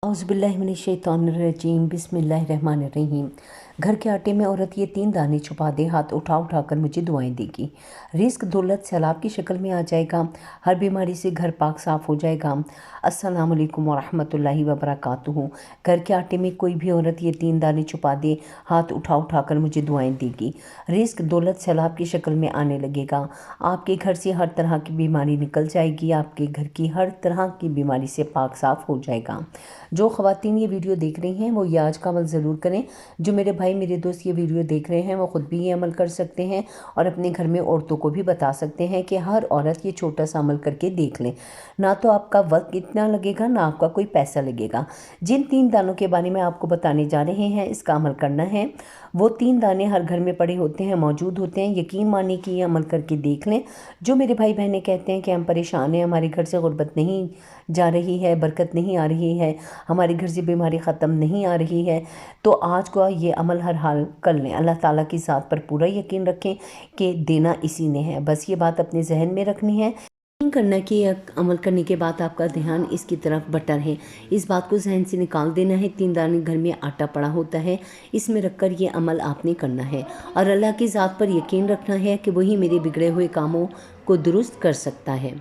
औज़ुबिल्लाहिमिनश्शैतानिर्रजीम बिस्मिल्लाहिर्रहमानिर्रहीम। घर के आटे में औरत ये 3 दाने छुपा दे, हाथ उठा उठा कर मुझे दुआएं देगी। रिस्क दौलत सैलाब की शक्ल में आ जाएगा। हर बीमारी से घर पाक साफ़ हो जाएगा। अस्सलामु अलैकुम वरहमतुल्लाहि वबरकातुहू। घर के आटे में कोई भी औरत ये 3 दाने छुपा दे, हाथ उठा उठा कर मुझे दुआएं देगी। रिस्क दौलत सैलाब की शक्ल में आने लगेगा। आपके घर से हर तरह की बीमारी निकल जाएगी। आपके घर की हर तरह की बीमारी से पाक साफ़ हो जाएगा। जो ख़वातीन ये वीडियो देख रही हैं वो ये आज का अमल ज़रूर करें। जो मेरे भाई मेरे दोस्त ये वीडियो देख रहे हैं वो ख़ुद भी ये अमल कर सकते हैं और अपने घर में औरतों को भी बता सकते हैं कि हर औरत ये छोटा सा अमल करके देख लें। ना तो आपका वक्त इतना लगेगा, ना आपका कोई पैसा लगेगा। जिन 3 दानों के बारे में आपको बताने जा रहे हैं, इसका अमल करना है। वो 3 दाने हर घर में पड़े होते हैं, मौजूद होते हैं। यकीन मानिए कि ये अमल करके देख लें। जो मेरे भाई बहनें कहते हैं कि हम परेशान हैं, हमारे घर से गुर्बत नहीं जा रही है, बरकत नहीं आ रही है, हमारे घर से बीमारी ख़त्म नहीं आ रही है, तो आज को ये अमल हर हाल कर लें। अल्लाह ताला की ज़ात पर पूरा यकीन रखें कि देना इसी ने है। बस ये बात अपने जहन में रखनी है। यकीन करना कि अमल करने के बाद आपका ध्यान इसकी तरफ बटा रहे। इस बात को जहन से निकाल देना है। 3 दाने घर में आटा पड़ा होता है, इसमें रखकर ये अमल आपने करना है और अल्लाह की ज़ात पर यकीन रखना है कि वही मेरे बिगड़े हुए कामों को दुरुस्त कर सकता है।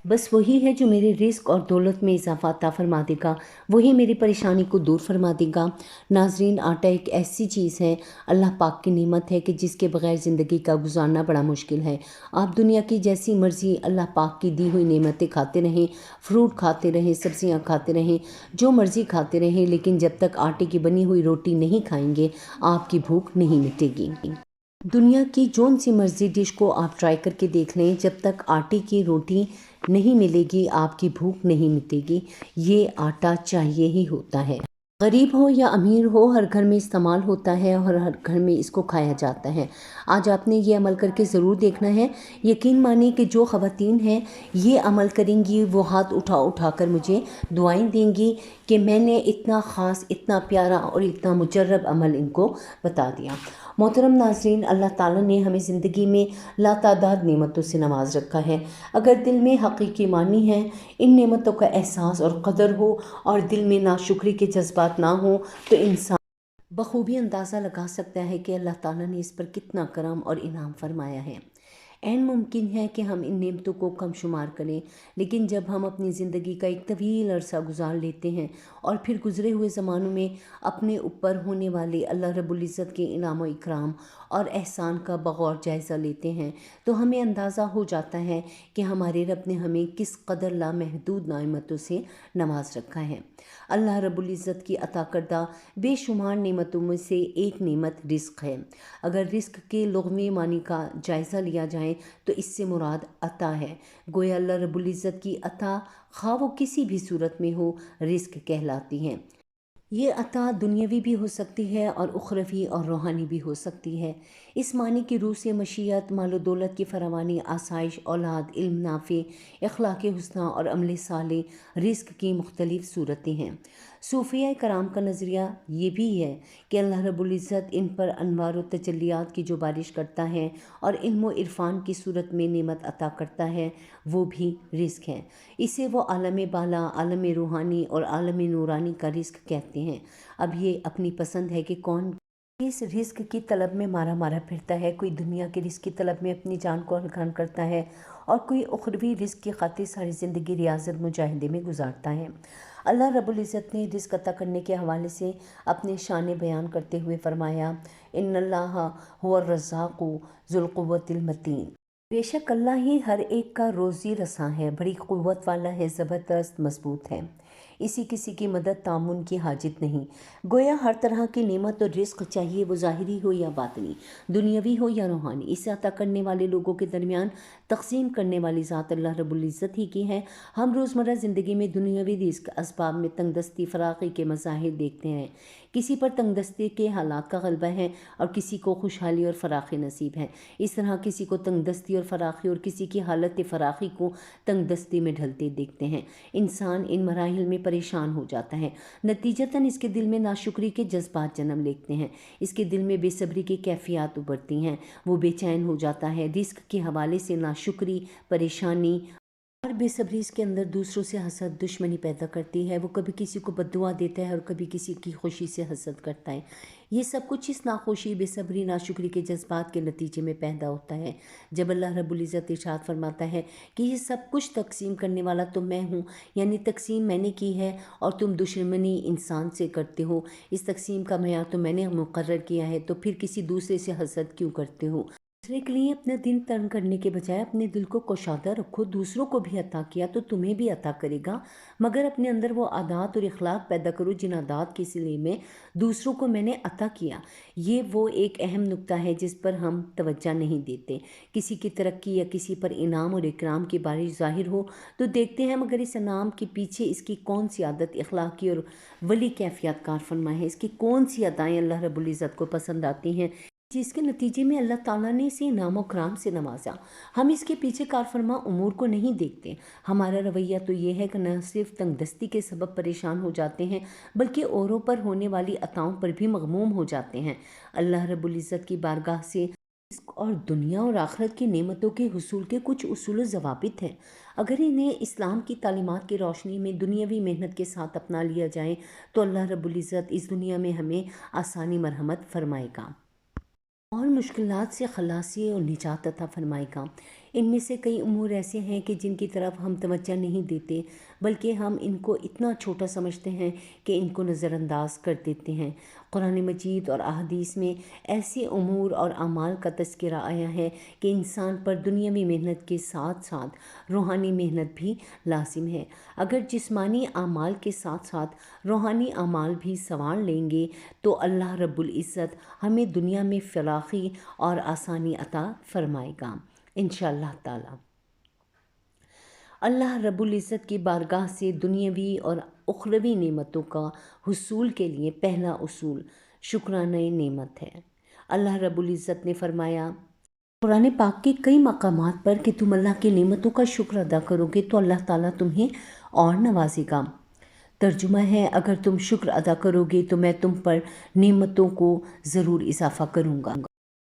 बस वही है जो मेरे रिस्क और दौलत में इजाफा अता फरमा देगा, वही मेरी परेशानी को दूर फरमा देगा। नाजरीन, आटा एक ऐसी चीज़ है, अल्लाह पाक की नेमत है कि जिसके बग़ैर ज़िंदगी का गुजारना बड़ा मुश्किल है। आप दुनिया की जैसी मर्ज़ी अल्लाह पाक की दी हुई नेमतें खाते रहें, फ्रूट खाते रहें, सब्ज़ियाँ खाते रहें, जो मर्ज़ी खाते रहें, लेकिन जब तक आटे की बनी हुई रोटी नहीं खाएंगे आपकी भूख नहीं मिटेगी। दुनिया की जौन सी मर्ज़ी डिश को आप ट्राई करके देख लें, जब तक आटे की रोटी नहीं मिलेगी आपकी भूख नहीं मिटेगी। ये आटा चाहिए ही होता है। गरीब हो या अमीर हो, हर घर में इस्तेमाल होता है और हर घर में इसको खाया जाता है। आज आपने ये अमल करके ज़रूर देखना है। यकीन मानिए कि जो ख़वातीन हैं ये अमल करेंगी वो हाथ उठा उठा कर मुझे दुआएं देंगी कि मैंने इतना ख़ास, इतना प्यारा और इतना मुजर्रब अमल इनको बता दिया। मोहतरम नाज़रीन, अल्लाह ताला ने हमें ज़िंदगी में लातादाद नेमतों से नवाज रखा है। अगर दिल में हकीकी मानी है, इन नेमतों का एहसास और कदर हो और दिल में नाशुक्री के जज्बात ना हो, तो इंसान बखूबी अंदाज़ा लगा सकता है कि अल्लाह ताला ने इस पर कितना करम और इनाम फरमाया है। ऐन मुमकिन है कि हम इन नेमतों को कम शुमार करें, लेकिन जब हम अपनी ज़िंदगी का एक तवील अरसा गुजार लेते हैं और फिर गुज़रे हुए ज़मानों में अपने ऊपर होने वाले अल्लाह रब्बुल इज़्ज़त के इनाम व इकराम और एहसान का बग़ौर जायज़ा लेते हैं, तो हमें अंदाज़ा हो जाता है कि हमारे रब ने हमें किस कदर लामहदूद नेमतों से नवाज रखा है। अल्लाह रब्बुल इज़्ज़त की अता करदा बेशुमार नेमतों में से एक नेमत रिस्क है। अगर रिस्क के लुग़वी मानी का जायज़ा लिया जाए तो इससे मुराद अता है। गोया अल्लाह रब्बुल इज़्ज़त की अता खा वो किसी भी सूरत में हो, रिस्क कहलाती है। ये अता दुनियावी भी हो सकती है और उखरवी और रूहानी भी हो सकती है। इस मानी की रूह से मशीयत, मालो दौलत की फरावानी, आसाइश, औलाद, इल्म नाफ़े, अखलाक़ हुस्ना और अमल साले रिस्क की मुख्तलिफ़ सूरतें हैं। सूफ़िया कराम का नज़रिया ये भी है कि अल्लाह रब्बुल इज़्ज़त इन पर अनवार व तजल्लियात की जो बारिश करता है और इल्म व इरफ़ान की सूरत में नेमत अता करता है, वो भी रिस्क है। इसे वो आलम बाला, आलम रूहानी और आलम नूरानी का रिस्क कहते हैं। अब ये अपनी पसंद है कि कौन इस रिस्क की तलब में मारा मारा फिरता है। कोई दुनिया के रिस्क की तलब में अपनी जान को हल्कान करता है और कोई उखरवी रिस्क की खातिर सारी ज़िंदगी रियाज़त मुजाहिदे में गुजारता है। अल्लाह रब्बुल इज़्ज़त ने रिस्क अता करने के हवाले से अपने शान बयान करते हुए फरमाया, इन्नल्लाह हुवर रज़्ज़ाक़ु ज़ुल क़ुव्वतिल मतीन। बेशक अल्लाह ही हर एक का रोज़ी रसां है, बड़ी क़ुव्वत वाला है, ज़बरदस्त मजबूत है। इसी किसी की मदद तामुन की हाजित नहीं। गोया हर तरह की नेमत और रिस्क चाहिए, वो ज़ाहिरी हो या बातनी, दुनियावी हो या रूहानी, इसे अता करने वाले लोगों के दरमियान तक़सीम करने वाली ज़ात अल्लाह रब्बुल इज़्ज़त ही की है। हम रोज़मर्रा ज़िंदगी में दुनियावी रिस्क असबाब में तंगदस्ती, फ़राक़ी के मज़ाहिर देखते हैं। किसी पर तंगदस्ती के हालात का ग़लबा है और किसी को खुशहाली और फ़राख़ी नसीब है। इस तरह किसी को तंगदस्ती और फ़राख़ी और किसी की हालत फ़राख़ी को तंगदस्ती में ढलते देखते हैं। इंसान इन मराहिल में परेशान हो जाता है। नतीजतन इसके दिल में नाशुक्री के जज्बात जन्म लेते हैं, इसके दिल में बेसब्री की कैफियत उभरती हैं, वो बेचैन हो जाता है। रिस्क के हवाले से नाशुक्री, परेशानी और बेसब्री इसके अंदर दूसरों से हसद दुश्मनी पैदा करती है। वो कभी किसी को बद्दुआ देता है और कभी किसी की खुशी से हसद करता है। ये सब कुछ इस नाखुशी, बेसब्री, नाशुक्री के जज्बात के नतीजे में पैदा होता है। जब अल्लाह रब्बुल इज़्ज़त इरशाद फरमाता है कि ये सब कुछ तकसीम करने वाला तो मैं हूँ, यानी तकसीम मैंने की है और तुम दुश्मनी इंसान से करते हो, इस तकसीम का मेयार तो मैंने मुकर्रर किया है, तो फिर किसी दूसरे से हसद क्यों करते हो? दूसरे के लिए अपना दिन तंग करने के बजाय अपने दिल को कुशादा रखो। दूसरों को भी अता किया तो तुम्हें भी अता करेगा, मगर अपने अंदर वो आदात और इखलाक पैदा करो जिन आदात के सिले में दूसरों को मैंने अता किया। ये वो एक अहम नुक्ता है जिस पर हम तवज्जो नहीं देते। किसी की तरक्की या किसी पर इनाम और इकराम की बारिश ज़ाहिर हो तो देखते हैं, मगर इस इनाम के पीछे इसकी कौन सी आदत इखलाकी और वली कैफियत कार फरमा है, इसकी कौन सी अदाएँ अल्लाह रब्बुल इज़्ज़त को पसंद आती हैं, जिसके नतीजे में अल्लाह ताला ने इसे इनाम और कराम से नवाजा। हम इसके पीछे कारफरमा उमूर को नहीं देखते। हमारा रवैया तो ये है कि न सिर्फ तंगदस्ती के सबब परेशान हो जाते हैं, बल्कि औरों पर होने वाली अताओं पर भी मगमूम हो जाते हैं। अल्लाह रब्बुल इज़्ज़त की बारगाह से रिज़्क़ और दुनिया और आखिरत की नेमतों के हुसूल के कुछ उसूल ज़वाबित हैं। अगर इन्हें इस्लाम की तालीमात की रोशनी में दुनियावी मेहनत के साथ अपना लिया जाए तो अल्लाह रब्बुल इज़्ज़त इस दुनिया में हमें आसानी मरहमत फरमाएगा और मुश्किलात से खलासी और निजात अता फरमाएगा। इनमें से कई उमूर ऐसे हैं कि जिनकी तरफ हम तवज्जो नहीं देते, बल्कि हम इनको इतना छोटा समझते हैं कि इनको नज़रअंदाज कर देते हैं। कुरान मजीद और अहादीस में ऐसे उमूर और अमाल का तज़किरा आया है कि इंसान पर दुनियावी मेहनत के साथ साथ रूहानी मेहनत भी लाजिम है। अगर जिस्मानी अमाल के साथ साथ रूहानी अमाल भी संवार लेंगे तो अल्लाह रब्बुल इज़्ज़त हमें दुनिया में फलाही और आसानी अता फरमाएगा इंशाअल्लाह ताला। अल्लाह रब्बुल इज़्ज़त की बारगाह से दुनियावी और उखरवी नेमतों का हुसूल के लिए पहला उसूल शुक्राने नेमत है। अल्लाह रब्बुल इज़्ज़त ने फरमाया कुरान पाक के कई मकामात पर कि तुम अल्लाह की नेमतों का शुक्र अदा करोगे तो अल्लाह ताला तुम्हें और नवाजेगा। तर्जुमा है, अगर तुम शुक्र अदा करोगे तो मैं तुम पर नेमतों को ज़रूर इजाफ़ा करूँगा।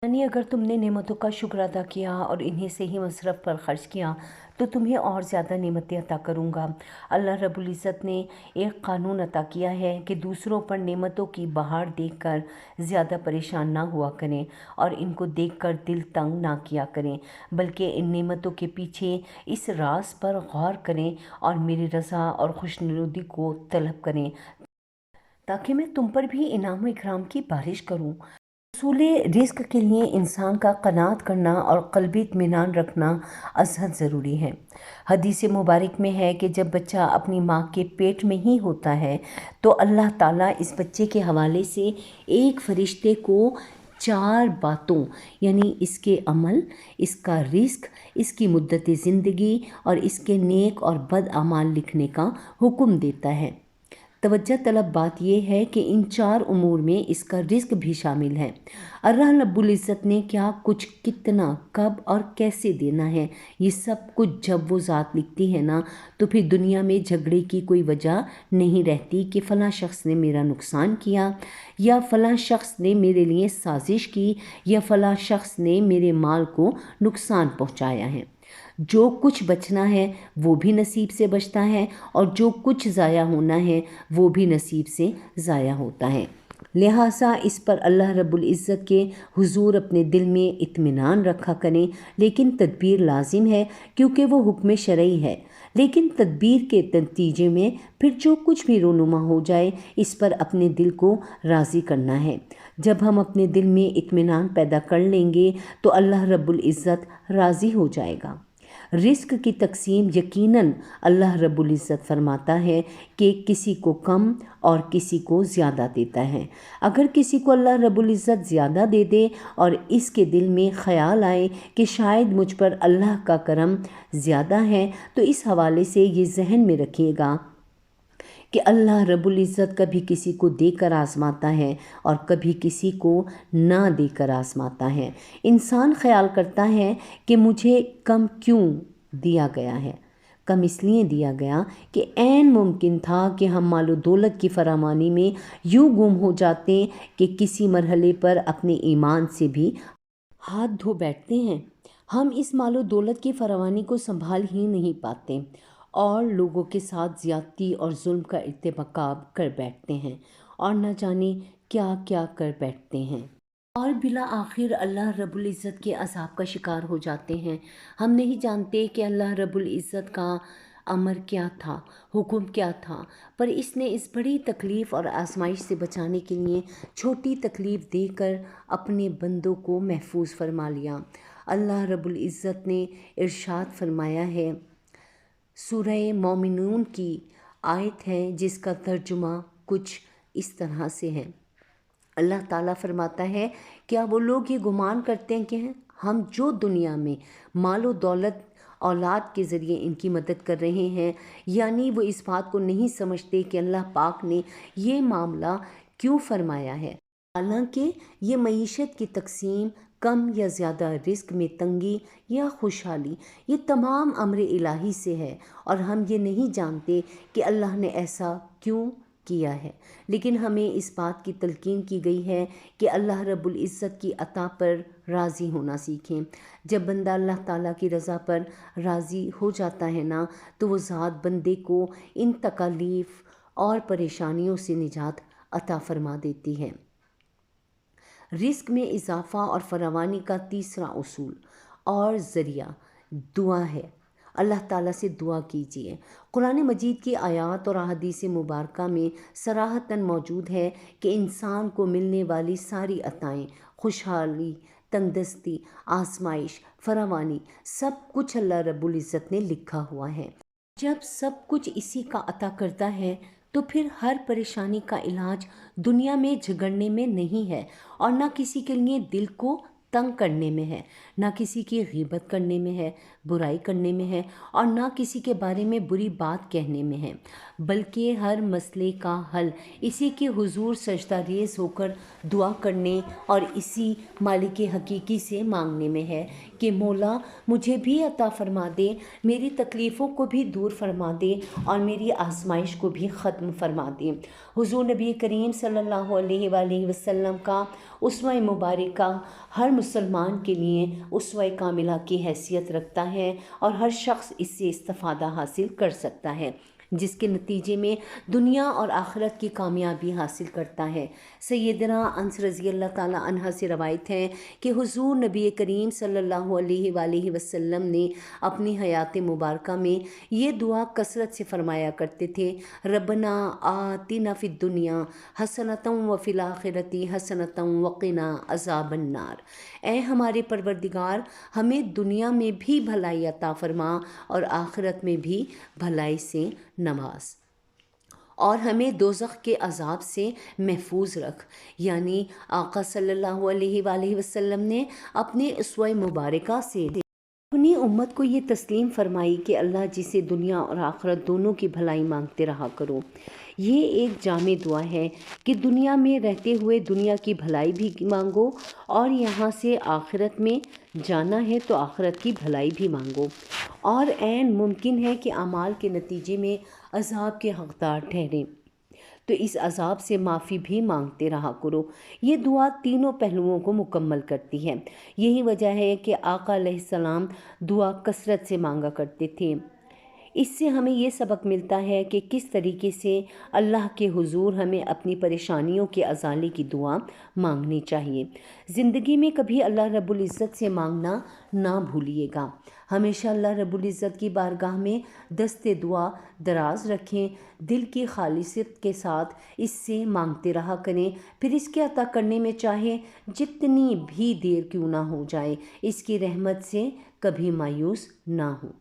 यानी अगर तुमने नेमतों का शुक्र अदा किया और इन्हें सही मसरफ़ पर ख़र्च किया तो तुम्हें और ज़्यादा नेमतें अता करूँगा। अल्लाह रब्बुल इज़्ज़त ने एक क़ानून अता किया है कि दूसरों पर नेमतों की बहार देखकर ज़्यादा परेशान ना हुआ करें और इनको देखकर दिल तंग ना किया करें, बल्कि इन नेमतों के पीछे इस राज पर गौर करें और मेरी रज़ा और खुशनुदी को तलब करें ताकि मैं तुम पर भी इनाम इकराम की बारिश करूँ। उसूले रिज़्क के लिए इंसान का क़नाअत करना और क़ल्बी इत्मीनान रखना अज़हद ज़रूरी है। हदीस मुबारक में है कि जब बच्चा अपनी माँ के पेट में ही होता है तो अल्लाह ताला इस बच्चे के हवाले से एक फ़रिश्ते को 4 बातों यानी इसके अमल, इसका रिज़्क, इसकी मुद्दत ज़िंदगी और इसके नेक और बद अमाल लिखने का हुक्म देता है। तवज्जो तलब बात यह है कि इन 4 उमूर में इसका रिज़्क भी शामिल है। अल्लाह रब्बुल इज़्ज़त ने क्या कुछ, कितना, कब और कैसे देना है, ये सब कुछ जब वो ज़ात लिखती है ना, तो फिर दुनिया में झगड़े की कोई वजह नहीं रहती कि फ़लाँ शख्स ने मेरा नुकसान किया या फ़लाँ शख्स ने मेरे लिए साजिश की या फ़लाँ शख्स ने मेरे माल को नुकसान पहुँचाया है। जो कुछ बचना है वो भी नसीब से बचता है और जो कुछ ज़ाया होना है वो भी नसीब से ज़ाया होता है। लिहाजा इस पर अल्लाह रब्बुल इज़्ज़त के हुजूर अपने दिल में इत्मीनान रखा करें, लेकिन तदबीर लाजिम है क्योंकि वो हुक्म शरई है। लेकिन तदबीर के नतीजे में फिर जो कुछ भी रोनुमा हो जाए इस पर अपने दिल को राज़ी करना है। जब हम अपने दिल में इत्मीनान पैदा कर लेंगे तो अल्लाह रब्बुल इज़्ज़त राज़ी हो जाएगा। रिज़्क की तकसीम यकीनन अल्लाह रब्बुल इज़्ज़त फरमाता है कि किसी को कम और किसी को ज़्यादा देता है। अगर किसी को अल्लाह रब्बुल इज़्ज़त ज़्यादा दे दे और इसके दिल में ख़याल आए कि शायद मुझ पर अल्लाह का करम ज़्यादा है तो इस हवाले से ये जहन में रखिएगा कि अल्लाह रब्बुल इज़्ज़त कभी किसी को देकर आज़माता है और कभी किसी को ना देकर आज़माता है। इंसान ख्याल करता है कि मुझे कम क्यों दिया गया है। कम इसलिए दिया गया कि ऐन मुमकिन था कि हम मालो दौलत की फरामानी में यूँ गुम हो जाते कि किसी मरहले पर अपने ईमान से भी हाथ धो बैठते हैं। हम इस मालो दौलत की फरावानी को संभाल ही नहीं पाते और लोगों के साथ ज़्यादती और जुल्म का इर्तिकाब कर बैठते हैं और न जाने क्या क्या कर बैठते हैं और बिला आखिर अल्लाह रब्बुल इज़्ज़त के अज़ाब का शिकार हो जाते हैं। हम नहीं जानते कि अल्लाह रब्बुल इज़्ज़त का अमर क्या था, हुक्म क्या था, पर इसने इस बड़ी तकलीफ़ और आजमाइश से बचाने के लिए छोटी तकलीफ़ देकर अपने बंदों को महफूज फरमा लिया। अल्लाह रब्बुल इज़्ज़त ने इरशाद फरमाया है, सूरह मोमिनून की आयत है जिसका तर्जुमा कुछ इस तरह से है। अल्लाह ताला फरमाता है, क्या वो लोग ये गुमान करते हैं कि हम जो दुनिया में मालो दौलत औलाद के ज़रिए इनकी मदद कर रहे हैं, यानी वो इस बात को नहीं समझते कि अल्लाह पाक ने ये मामला क्यों फरमाया है। हालांकि ये मईशत की तकसीम, कम या ज़्यादा रिस्क में तंगी या खुशहाली, ये तमाम अम्र इलाही से है और हम ये नहीं जानते कि अल्लाह ने ऐसा क्यों किया है। लेकिन हमें इस बात की तलकीन की गई है कि अल्लाह रब्बुल इज़्ज़त की अता पर राज़ी होना सीखें। जब बंदा अल्लाह ताला की रज़ा पर राज़ी हो जाता है ना, तो वो ज़ात बंदे को इन तकालीफ़ और परेशानियों से निजात अता फरमा देती है। रिस्क में इजाफ़ा और फरावानी का तीसरा उसूल और ज़रिया दुआ है। अल्लाह ताला से दुआ कीजिए। कुरान मजीद की आयात और अहादीस मुबारका में सराहतन मौजूद है कि इंसान को मिलने वाली सारी अताएँ, खुशहाली, तंदुरुस्ती, आजमाइश, फरावानी, सब कुछ अल्लाह रब्बुल इज़्ज़त ने लिखा हुआ है। जब सब कुछ इसी का अता करता है तो फिर हर परेशानी का इलाज दुनिया में झगड़ने में नहीं है और ना किसी के लिए दिल को तंग करने में है, ना किसी की गीबत करने में है, बुराई करने में है और ना किसी के बारे में बुरी बात कहने में है, बल्कि हर मसले का हल इसी के हुजूर सजदा रेज़ होकर दुआ करने और इसी मालिक हकीकी से मांगने में है कि मौला मुझे भी अता फरमा दे, मेरी तकलीफ़ों को भी दूर फरमा दे और मेरी आजमाइश को भी ख़त्म फरमा दे। हुजूर नबी करीम सल्लल्लाहु अलैहि वसल्लम का उसवा मुबारका हर मुसलमान के लिए उसवा कामिला की हैसियत रखता है और हर शख्स इससे इस्तिफ़ादा हासिल कर सकता है, जिसके नतीजे में दुनिया और आखिरत की कामयाबी हासिल करता है। सैयदना अनस रज़ी अल्लाह ताला अन्हा से रवायत है कि हुजूर नबी करीम सल्लल्लाहु अलैहि वसल्लम ने अपनी हयात मुबारका में ये दुआ कसरत से फरमाया करते थे, रब्बना आतिना फ़िद दुनिया हसनतम व फ़िल आखिरति हसनतम व क़िना अज़ाबन नार। ऐ हमारे परवरदिगार, हमें दुनिया में भी भलाई अता फरमा और आखिरत में भी भलाई से नवाज और हमें दोज़ख के अज़ाब से महफूज रख। यानी आका सल्लल्लाहु अलैहि वसल्लम ने अपने उसवा मुबारका से अपनी उम्मत को ये तस्लीम फरमाई कि अल्लाह जिसे दुनिया और आखिरत दोनों की भलाई मांगते रहा करो। ये एक जामे दुआ है कि दुनिया में रहते हुए दुनिया की भलाई भी मांगो और यहाँ से आखिरत में जाना है तो आखिरत की भलाई भी मांगो और ऐन मुमकिन है कि अमाल के नतीजे में अज़ाब के हक़दार ठहरें तो इस अज़ाब से माफ़ी भी मांगते रहा करो। ये दुआ तीनों पहलुओं को मुकम्मल करती है। यही वजह है कि आका अलैहिस्सलाम दुआ कसरत से मांगा करते थे। इससे हमें ये सबक मिलता है कि किस तरीके से अल्लाह के हुजूर हमें अपनी परेशानियों के अज़ाले की दुआ मांगनी चाहिए। ज़िंदगी में कभी अल्लाह रब्बुल इज़्ज़त से मांगना ना भूलिएगा। हमेशा अल्लाह रब्बुल इज़्ज़त की बारगाह में दस्ते दुआ दराज रखें, दिल की खालिसियत के साथ इससे मांगते रहा करें। फिर इसके अता करने में चाहे जितनी भी देर क्यों ना हो जाए, इसकी रहमत से कभी मायूस ना हो।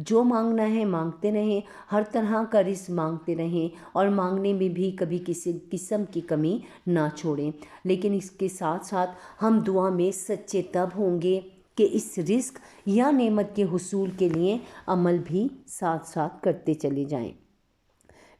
जो मांगना है मांगते रहें, हर तरह का रिज़्क़ मांगते रहें और मांगने में भी कभी किसी किस्म की कमी ना छोड़ें। लेकिन इसके साथ साथ हम दुआ में सच्चे तब होंगे कि इस रिज़्क़ या नेमत के हुसूल के लिए अमल भी साथ साथ करते चले जाएं,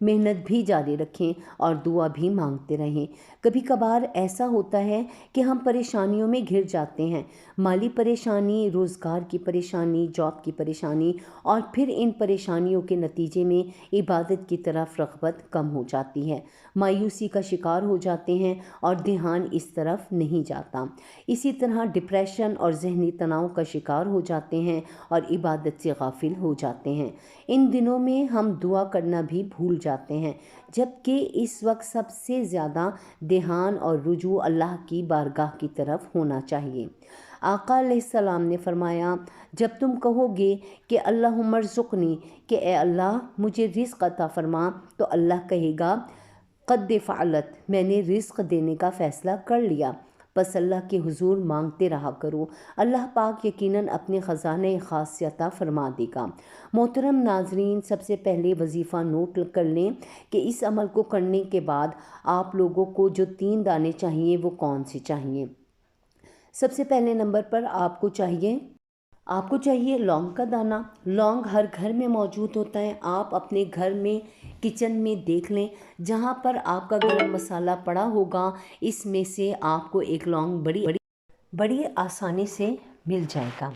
मेहनत भी जारी रखें और दुआ भी मांगते रहें। कभी कभार ऐसा होता है कि हम परेशानियों में घिर जाते हैं, माली परेशानी, रोज़गार की परेशानी, जॉब की परेशानी और फिर इन परेशानियों के नतीजे में इबादत की तरफ रग़बत कम हो जाती है। मायूसी का शिकार हो जाते हैं और ध्यान इस तरफ नहीं जाता। इसी तरह डिप्रेशन और जहनी तनाव का शिकार हो जाते हैं और इबादत से गाफिल हो जाते हैं। इन दिनों में हम दुआ करना भी भूल जाते हैं, जबकि इस वक्त सबसे ज़्यादा ध्यान और रुजू अल्लाह की बारगाह की तरफ होना चाहिए। आका अलैहिस्सलाम ने फरमाया, जब तुम कहोगे कि अल्लाहुम्मा रज़ुक़नी, कि ए अल्लाह मुझे रिज़्क़ अता फरमा, तो अल्लाह कहेगा क़द फ़अलत, मैंने रिज़्क़ देने का फ़ैसला कर लिया। बस अल्लाह के हुजूर मांगते रहा करो, अल्लाह पाक यकीनन अपने ख़ज़ाने ख़ास से अता फरमा देगा। मोहतरम नाज़रीन, सबसे पहले वजीफ़ा नोट कर लें कि इस अमल को करने के बाद आप लोगों को जो 3 दाने चाहिए वो कौन से चाहिए। सबसे पहले नंबर पर आपको चाहिए लौंग का दाना। लौंग हर घर में मौजूद होता है। आप अपने घर में किचन में देख लें, जहाँ पर आपका गरम मसाला पड़ा होगा, इसमें से आपको एक लौंग बड़ी आसानी से मिल जाएगा।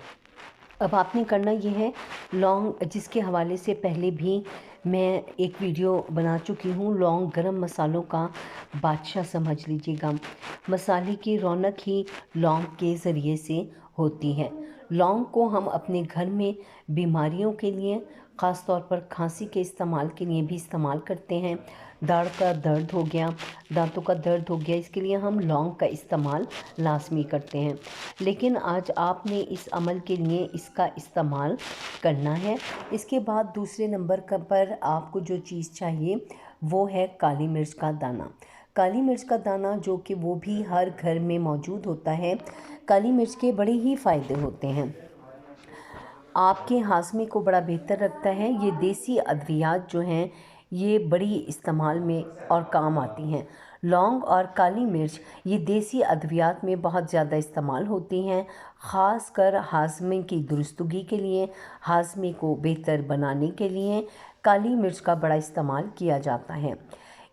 अब आपने करना ये है, लौंग जिसके हवाले से पहले भी मैं एक वीडियो बना चुकी हूँ, लौंग गरम मसालों का बादशाह समझ लीजिएगा। मसाले की रौनक ही लौंग के ज़रिए से होती है। लौंग को हम अपने घर में बीमारियों के लिए, ख़ास तौर पर खांसी के इस्तेमाल के लिए भी इस्तेमाल करते हैं। दाढ़ का दर्द हो गया, दांतों का दर्द हो गया, इसके लिए हम लौंग का इस्तेमाल लाजमी करते हैं। लेकिन आज आपने इस अमल के लिए इसका इस्तेमाल करना है। इसके बाद दूसरे नंबर पर आपको जो चीज़ चाहिए वो है काली मिर्च का दाना। काली मिर्च का दाना जो कि वो भी हर घर में मौजूद होता है। काली मिर्च के बड़े ही फ़ायदे होते हैं, आपके हाज़मे को बड़ा बेहतर रखता है। ये देसी अद्वियात जो हैं ये बड़ी इस्तेमाल में और काम आती हैं। लौंग और काली मिर्च ये देसी अद्वियात में बहुत ज़्यादा इस्तेमाल होती हैं, ख़ास कर हाज़मे की दुरुस्तगी के लिए, हाज़मे को बेहतर बनाने के लिए काली मिर्च का बड़ा इस्तेमाल किया जाता है।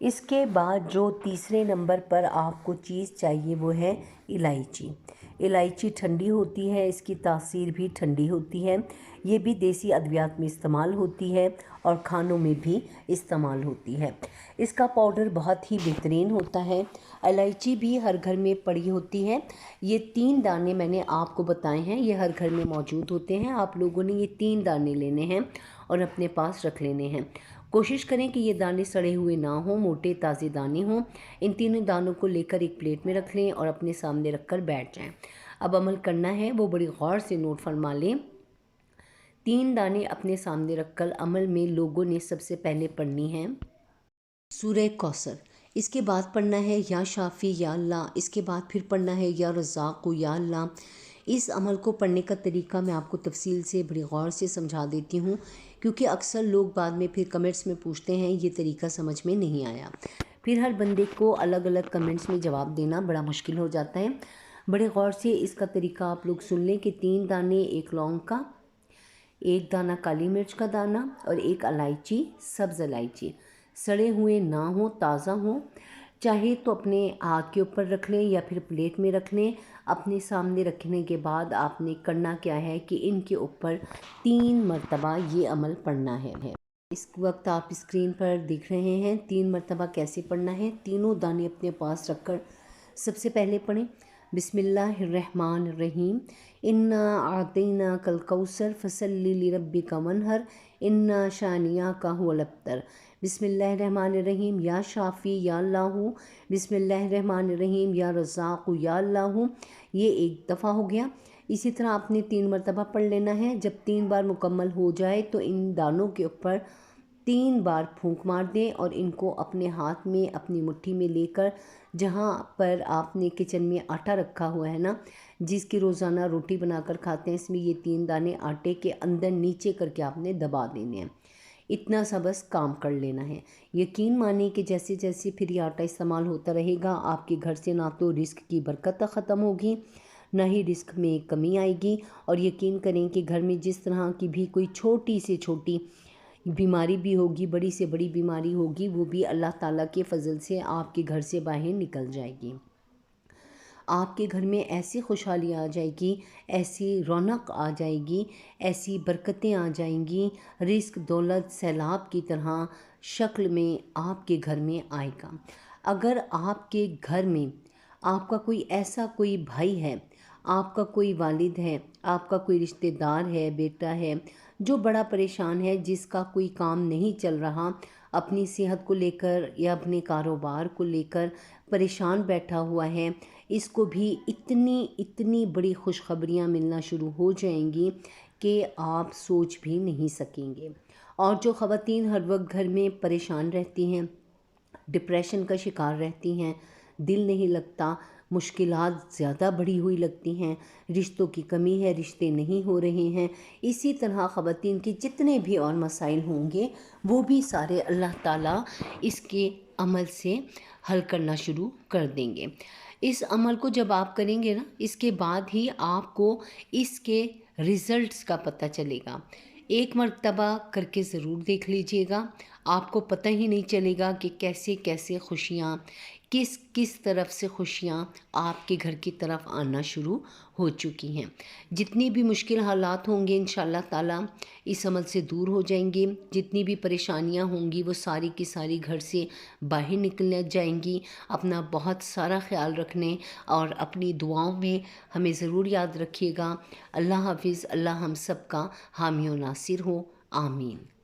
इसके बाद जो तीसरे नंबर पर आपको चीज़ चाहिए वो है इलायची। इलायची ठंडी होती है, इसकी तासीर भी ठंडी होती है। ये भी देसी अद्वियात में इस्तेमाल होती है और खानों में भी इस्तेमाल होती है। इसका पाउडर बहुत ही बेहतरीन होता है। इलायची भी हर घर में पड़ी होती है। ये 3 दाने मैंने आपको बताए हैं, ये हर घर में मौजूद होते हैं। आप लोगों ने ये 3 दाने लेने हैं और अपने पास रख लेने हैं। कोशिश करें कि ये दाने सड़े हुए ना हों, मोटे ताज़े दाने हों। इन तीनों दानों को लेकर एक प्लेट में रख लें और अपने सामने रखकर बैठ जाएं। अब अमल करना है वो बड़ी गौर से नोट फरमा लें। 3 दाने अपने सामने रखकर अमल में लोगों ने सबसे पहले पढ़नी है सूरह कौसर। इसके बाद पढ़ना है या शाफ़ी या अल्लाह। इसके बाद फिर पढ़ना है या रज़ाक़ या अल्लाह। इस अमल को पढ़ने का तरीका मैं आपको तफसील से बड़ी गौर से समझा देती हूँ, क्योंकि अक्सर लोग बाद में फिर कमेंट्स में पूछते हैं ये तरीका समझ में नहीं आया। फिर हर बंदे को अलग अलग कमेंट्स में जवाब देना बड़ा मुश्किल हो जाता है। बड़े गौर से इसका तरीका आप लोग सुन लें कि 3 दाने एक लौंग का, 1 दाना काली मिर्च का दाना और 1 इलायची, सब्ज़ इलायची, सड़े हुए ना हो, ताज़ा हो। चाहे तो अपने हाथ के ऊपर रख लें या फिर प्लेट में रख लें। अपने सामने रखने के बाद आपने करना क्या है कि इनके ऊपर 3 मरतबा ये अमल पढ़ना है। इस वक्त आप स्क्रीन पर देख रहे हैं 3 मरतबा कैसे पढ़ना है। तीनों दाने अपने पास रखकर सबसे पहले पढ़ें बिस्मिल्लाहिर्रहमानिर्रहीम, इन्ना आतैना कल कौसर फसल्लि लिरब्बिका वन्हर, इन्ना शानियाका हुवल अब्तर। बिस्मिल्लाहिर्रहमानिर्रहीम या शाफ़ी या अल्लाहु, बिस्मिल्लाहिर्रहमानिर्रहीम या रज़ाक़ु या अल्लाहु। ये एक दफ़ा हो गया। इसी तरह आपने 3 मरतबा पढ़ लेना है। जब 3 बार मुकम्मल हो जाए तो इन दानों के ऊपर 3 बार फूंक मार दें और इनको अपने हाथ में, अपनी मुट्ठी में लेकर, जहाँ पर आपने किचन में आटा रखा हुआ है ना, जिसकी रोज़ाना रोटी बनाकर खाते हैं, इसमें ये 3 दाने आटे के अंदर नीचे करके आपने दबा देने हैं। इतना सा बस काम कर लेना है। यकीन मानिए कि जैसे जैसे फिर ये आटा इस्तेमाल होता रहेगा, आपके घर से ना तो रिस्क की बरकत ख़त्म होगी, ना ही रिस्क में कमी आएगी। और यकीन करें कि घर में जिस तरह की भी कोई छोटी से छोटी बीमारी भी होगी, बड़ी से बड़ी बीमारी होगी, वो भी अल्लाह ताला के फ़ज़ल से आपके घर से बाहर निकल जाएगी। آپ کے گھر میں ایسی خوشحالی آ جائے گی، ایسی رونق آ جائے گی، ایسی برکتیں آ جائیں گی، رزق دولت سیلاب کی طرح شکل میں آپ کے گھر میں آئے گا۔ اگر آپ کے گھر میں آپ کا کوئی ایسا کوئی بھائی ہے، آپ کا کوئی والد ہے، آپ کا کوئی رشتہ دار ہے، بیٹا ہے، جو بڑا پریشان ہے، جس کا کوئی کام نہیں چل رہا، اپنی صحت کو لے کر یا اپنے کاروبار کو لے کر پریشان بیٹھا ہوا ہے، اس کو بھی اتنی بڑی خوشخبریاں ملنا شروع ہو جائیں گی کہ آپ سوچ بھی نہیں سکیں گے۔ اور جو خواتین ہر وقت گھر میں پریشان رہتی ہیں، ڈپریشن کا شکار رہتی ہیں، دل نہیں لگتا، مشکلات زیادہ بڑھی ہوئی لگتی ہیں، رشتوں کی کمی ہے، رشتے نہیں ہو رہے ہیں، اسی طرح خواتین کے جتنے بھی اور مسائل ہوں گے وہ بھی سارے اللہ تعالیٰ اس کے عمل سے حل کرنا شروع کر دیں گے۔ اس عمل کو جب آپ کریں گے نا، اس کے بعد ہی آپ کو اس کے ریزلٹس کا پتہ چلے گا۔ ایک مرتبہ کر کے ضرور دیکھ لیجئے گا، آپ کو پتہ ہی نہیں چلے گا کہ کیسے کیسے خوشیاں، کس طرف سے خوشیاں آپ کے گھر کی طرف آنا شروع ہو چکی ہیں۔ جتنی بھی مشکل حالات ہوں گے انشاءاللہ تعالیٰ اس عمل سے دور ہو جائیں گے، جتنی بھی پریشانیاں ہوں گی وہ ساری کی ساری گھر سے باہر نکل جائیں گی۔ اپنا بہت سارا خیال رکھنے اور اپنی دعاؤں میں ہمیں ضرور یاد رکھیے گا۔ اللہ حافظ، اللہ ہم سب کا حامی و ناصر ہو، آمین۔